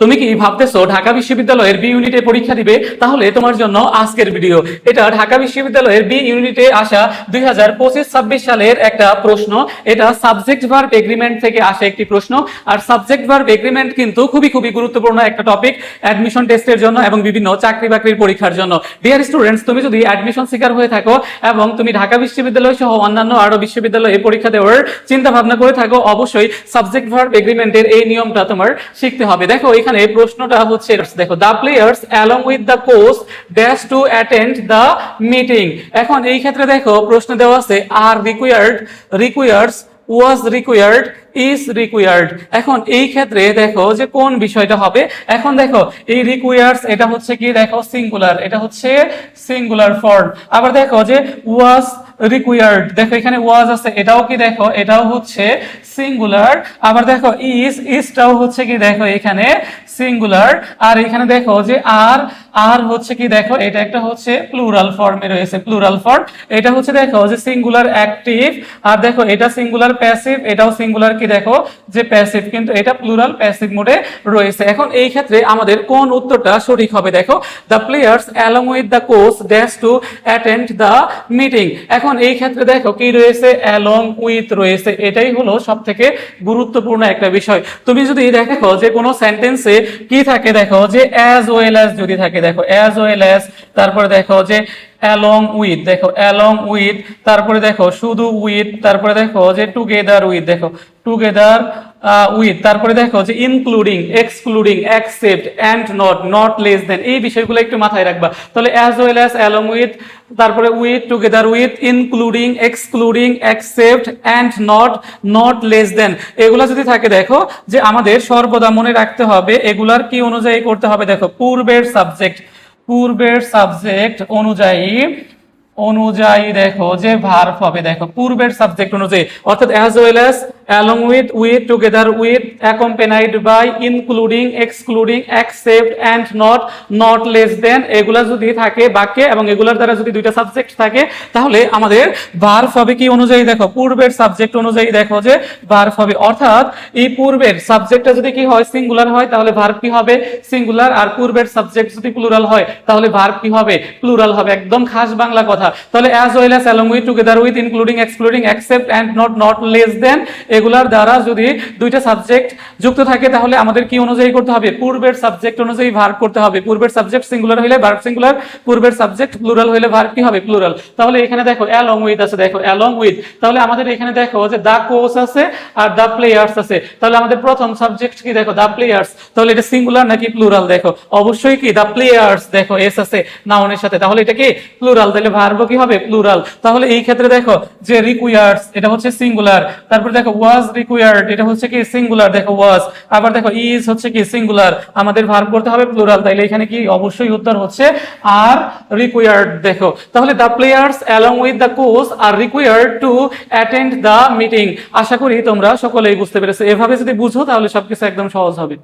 তুমি কি ভাবতেছো ঢাকা বিশ্ববিদ্যালয়ের বি ইউনিটে পরীক্ষা দিবে? তাহলে তোমার জন্য আজকের ভিডিও। এটা ঢাকা বিশ্ববিদ্যালয়ের বি ইউনিটে আসা 2025-26 সালের একটা প্রশ্ন। এটা সাবজেক্ট ভার্ব এগ্রিমেন্ট থেকে আসা একটি প্রশ্ন। আর সাবজেক্ট ভার্ব এগ্রিমেন্ট কিন্তু খুবই গুরুত্বপূর্ণ একটা টপিক অ্যাডমিশন টেস্টের জন্য এবং বিভিন্ন চাকরি বাকরির পরীক্ষার জন্য। ডিয়ার স্টুডেন্টস, তুমি যদি অ্যাডমিশন সিকার হয়ে থাকো এবং তুমি ঢাকা বিশ্ববিদ্যালয় সহ অন্যান্য আরো বিশ্ববিদ্যালয়ে পরীক্ষা দেওয়ার চিন্তা ভাবনা করে থাকো, অবশ্যই সাবজেক্ট ভার্ব এগ্রিমেন্টের এই নিয়মটা তোমার শিখতে হবে। দেখো এখানে প্রশ্নটা হচ্ছে, দেখো the players along with the coach dash to attend the meeting. এখন এই ক্ষেত্রে দেখো প্রশ্ন দেওয়া আছে আর required, requires, was required, is required. এখন এই ক্ষেত্রে দেখো যে কোন বিষয়টা হবে। এখন দেখো এই রিকোয়ার্স এটা হচ্ছে কি, দেখো সিঙ্গুলার, এটা হচ্ছে সিঙ্গুলার ফর্ম। আবার দেখো যে ওয়াজ রিকোয়ার্ড, দেখো এখানে ওয়াজ আছে, এটাও কি দেখো, এটাও হচ্ছে সিঙ্গুলার। আবার দেখো ইজটাও হচ্ছে কি, দেখো এখানে সিঙ্গুলার। আর এখানে দেখো যে আর হচ্ছে কি, দেখো এটা একটা হচ্ছে প্লুরাল ফর্মে রয়েছে, প্লুরাল ফর্ম। এটা হচ্ছে দেখো যে সিঙ্গুলার অ্যাক্টিভ। আর দেখো এটা সিঙ্গুলার প্যাসিভ, এটাও সিঙ্গুলার কি, দেখো যে প্যাসিভ, কিন্তু এটা প্লুরাল প্যাসিভ মোডে রয়েছে। এখন এই ক্ষেত্রে আমাদের কোন উত্তরটা সঠিক হবে? দেখো the players along with the coach dash to attend the meeting. এখন এই ক্ষেত্রে দেখো কি রয়েছে, অ্যালং উইথ রয়েছে। এটাই হলো সবথেকে গুরুত্বপূর্ণ একটা বিষয়। তুমি যদি দেখো যে কোনো সেন্টেন্সে কি থাকে, দেখো যে অ্যাজ ওয়েল অ্যাজ যদি থাকে, দেখো অ্যাজ ওয়েল অ্যাজ, তারপরে দেখো যে অ্যালং উইথ, দেখো অ্যালং উইথ, তারপরে দেখো শুধু উইথ, তারপরে দেখো যে টুগেদার উইথ, দেখো টুগেদার উইথ, তারপরে দেখো যে including, excluding, accept, and not, not less than. এই বিষয়গুলো একটু মাথায় রাখবা। তাহলে as well as, along with, তারপরে with, together with, including, excluding, accept, and not, not less than, এগুলা যদি থাকে দেখো যে আমাদের সর্বদা মনে রাখতে হবে এগুলার কি অনুযায়ী করতে হবে। দেখো পূর্বের সাবজেক্ট অনুযায়ী দেখো যে ভার্ব হবে, দেখো পূর্বের সাবজেক্ট অনুযায়ী, অর্থাৎ as well as, along with, together with, accompanied by, including, excluding, accept, and not, not less than, এগুলা যদি থাকে বাক্যে এবং এগুলার দ্বারা যদি দুইটা সাবজেক্ট থাকে, তাহলে আমাদের ভার্ব হবে কি অনুযায়ী, দেখো পূর্বের সাবজেক্ট অনুযায়ী দেখো যে ভার্ব হবে। অর্থাৎ এই পূর্বের সাবজেক্টটা যদি কি হয়, সিঙ্গুলার হয়, তাহলে ভার্ব কি হবে, সিঙ্গুলার। আর পূর্বের সাবজেক্ট যদি প্লুরাল হয়, তাহলে ভার্ব কি হবে, প্লুরাল হবে। একদম খাস বাংলা কথা। তাহলে as well as, along with, together with, including, excluding, accept, and not, not less দেন, এগুলার দ্বারা যদি দুইটা সাবজেক্ট যুক্ত থাকে, তাহলে আমাদের কি অনুযায়ী করতে হবে, পূর্বের সাবজেক্ট অনুযায়ী ভার্ব করতে হবে। পূর্বের সাবজেক্ট সিঙ্গুলার হইলে ভার্ব সিঙ্গুলার, পূর্বের সাবজেক্ট প্লুরাল হইলে ভার্ব কি হবে, প্লুরাল। তাহলে এখানে দেখো অ্যালং উইথ আছে, দেখো অ্যালং উইথ। তাহলে আমাদের এখানে দেখো যে দা কোচ আছে আর দা প্লেয়ার্স আছে। তাহলে আমাদের প্রথম সাবজেক্ট কি, দেখো দা প্লেয়ার্স। তাহলে এটা সিঙ্গুলার নাকি প্লুরাল? দেখো অবশ্যই কি দা প্লেয়ার্স, দেখো এস আছে নাউনের সাথে, তাহলে এটা কি প্লুরাল। তাহলে ভার্ব কি হবে, প্লুরাল। তাহলে এই ক্ষেত্রে দেখো যে রিকোয়ার্ডস, এটা হচ্ছে সিঙ্গুলার। তারপর দেখো ওয়াজ রিকোয়ার্ড, এটা হচ্ছে কি সিঙ্গুলার, দেখো ওয়াজ। আবার দেখো ইজ হচ্ছে কি সিঙ্গুলার, আমাদের ভার্ব করতে হবে প্লুরাল। তাইলে এখানে কি অবশ্যই উত্তর হচ্ছে আর রিকোয়ার্ড। দেখো তাহলে the players along with the coach are required to attend the meeting. আশা করি তোমরা সকলেই বুঝতে পেরেছো। এভাবে যদি বুঝো তাহলে সবকিছু একদম সহজ হবে।